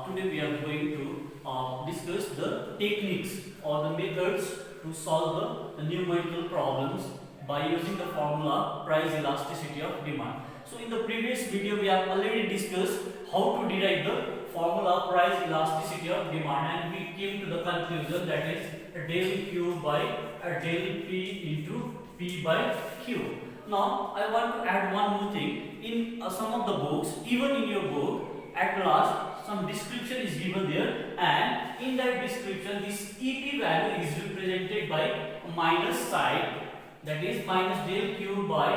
Today we are going to discuss the techniques or the methods to solve the numerical problems by using the formula price elasticity of demand. So in the previous video we have already discussed how to derive the formula price elasticity of demand, and we came to the conclusion that is del Q by del P into P by Q. Now I want to add one more thing. In some of the books, even in your book, at last some description is given there, and in that description this EP value is represented by a minus sign, that is minus del Q by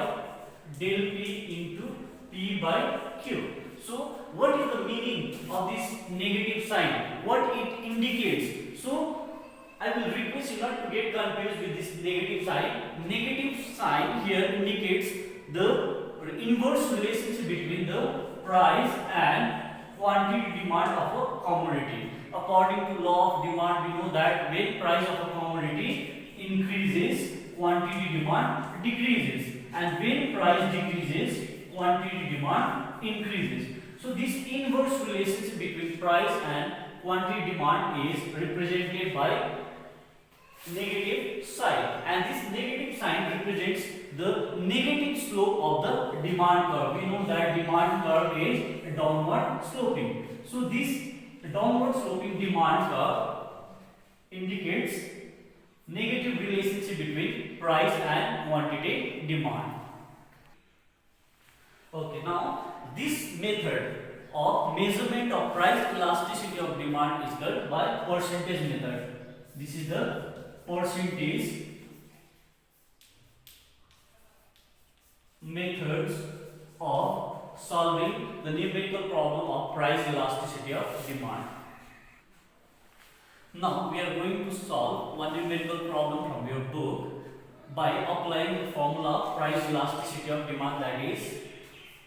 del P into P by Q. So what is the meaning of this negative sign? What it indicates? So I will request you not to get confused with this negative sign. Negative sign here indicates the inverse relationship between the price and quantity demand of a commodity. According to law of demand, we know that when price of a commodity increases, quantity demand decreases, and when price decreases, quantity demand increases. So this inverse relationship between price and quantity demand is represented by negative sign, and this negative sign represents the negative slope of the demand curve. We know that demand curve is downward sloping. So this downward sloping demand curve indicates negative relationship between price and quantity demand. Okay, now this method of measurement of price elasticity of demand is done by percentage method. This is the percentage methods of solving the numerical problem of price elasticity of demand. Now we are going to solve one numerical problem from your book by applying the formula price elasticity of demand, that is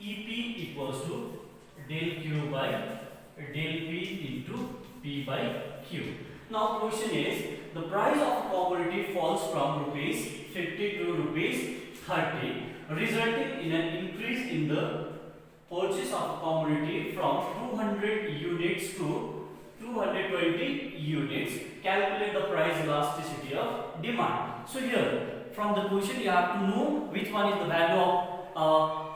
EP equals to del Q by del P into P by Q. Now question is, the price of a commodity falls from rupees 50 to rupees 30, resulting in an increase in the purchase of a commodity from 200 units to 220 units. Calculate the price elasticity of demand. So here from the question you have to know which one is the value of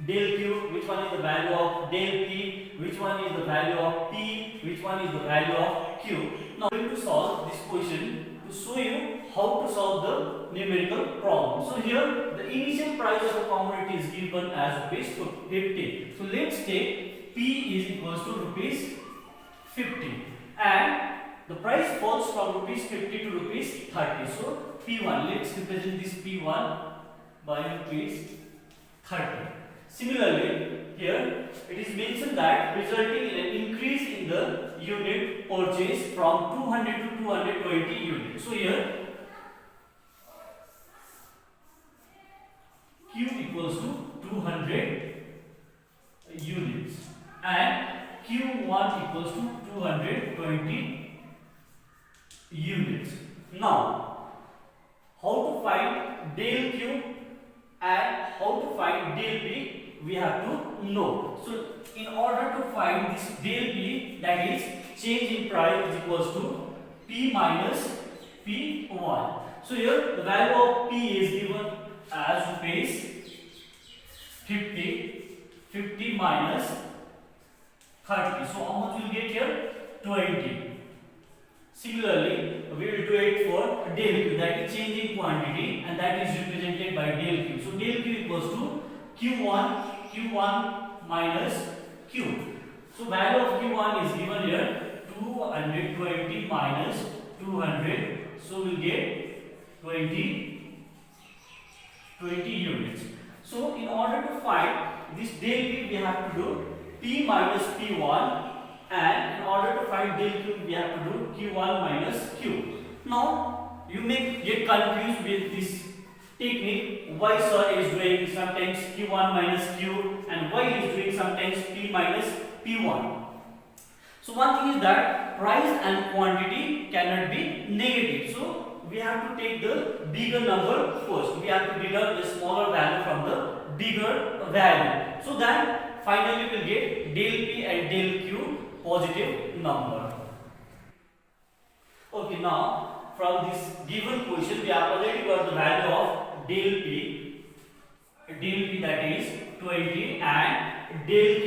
del Q, which one is the value of del P, which one is the value of P, which one is the value of Q. Now we are going to solve this question to show you how to solve the numerical problem. So here the initial price of a commodity is given as rupees 50. So let's take P is equals to rupees 50, and the price falls from rupees 50 to rupees 30. So P1, let's represent this P1 by rupees 30. Similarly, here it is mentioned that resulting in an increase in the unit purchase from 200 to 220 units. So here Q equals to 200 units and Q1 equals to 220 units. Now, how to find del Q and how to find del P, we have to know. So in order to find this del P, that is change in price, is equals to P minus P1. So here the value of P is given as rupees 50 minus 30. So how much we will get here? 20. Similarly, we will do it for del Q, that is change in quantity, and that is represented by del Q. So del Q equals to Q1 minus Q. So value of Q1 is given here 220 minus 200. So we will get 20 units. So in order to find this del P, we have to do P minus P1. And in order to find del Q, we have to do Q1 minus Q. Now, you may get confused with this technique. Why sir is doing sometimes Q1 minus Q, and why is doing sometimes P minus P1. So one thing is that price and quantity cannot be negative. So we have to take the bigger number first. We have to deduct the smaller value from the bigger value. So that finally we will get del P and del Q positive number. Okay, now from this given question we have already got the value of del P that is 20 and del Q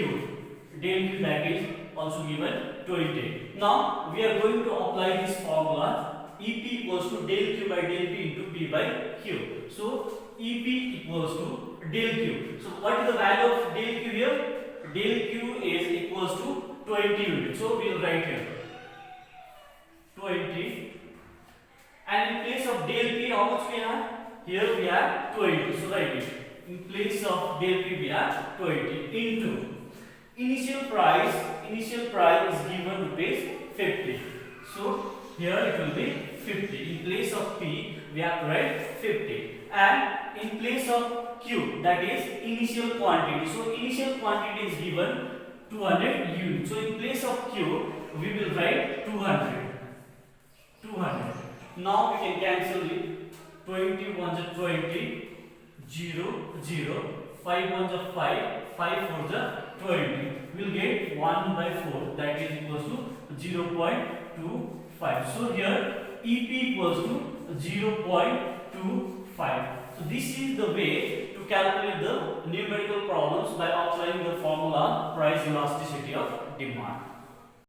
that is also given 20. Now we are going to apply this formula EP equals to del Q by del P into P by Q. So EP equals to del Q. So what is the value of del Q here? Del Q is equals to 20 units. So we will write here 20, and in place of del P how much we have? Here we have 20. So write it. In place of del P we have 20 into initial price is given rupees 50. So here it will be 50. In place of P we have to write 50, and in place of Q that is initial quantity. So initial quantity is given 200 units. So in place of Q we will write 200. Now we can cancel it. 20 ones are 20, 0, 0, 5 ones are 5, 5 fours are 20. We will get 1 by 4 that is equals to 0.25. So here EP equals to 0.25. So this is the way to calculate the numerical problems by applying the formula price elasticity of demand.